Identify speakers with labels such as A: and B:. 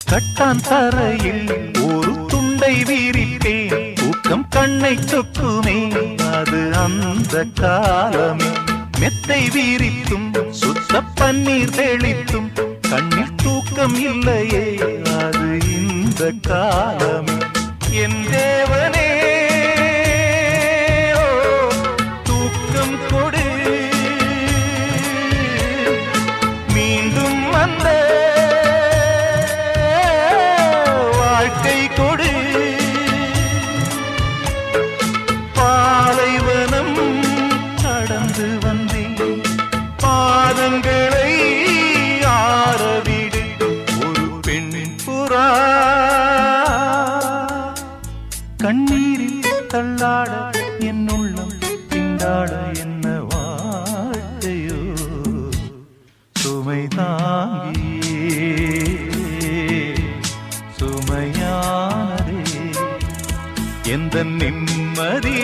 A: கட்டான் தரையில் ஒரு துண்டை வீரிப்பேன், தூக்கம் கண்ணை சொக்குமே அது அந்த காலமே. மெத்தை வீரித்தும் சுத்த பன்னீர் தெளித்தும் கண்ணில் தூக்கம் இல்லையே அது இந்த காலமே. என் தேவனே தூக்கம் கொடு, மீண்டும் வந்த வாழ்க்கை கொடு. பாலைவனம் கடந்து வந்தேன், பாதங்களை ஆரவிடு. ஒரு பெண் புறா கண்ணீரில் தள்ளாட என் உள்ளம் திண்டாட. என்ன வாழ்க்கையோ சுமை தாங்கியே சுமையானதே எந்த நிம்மதி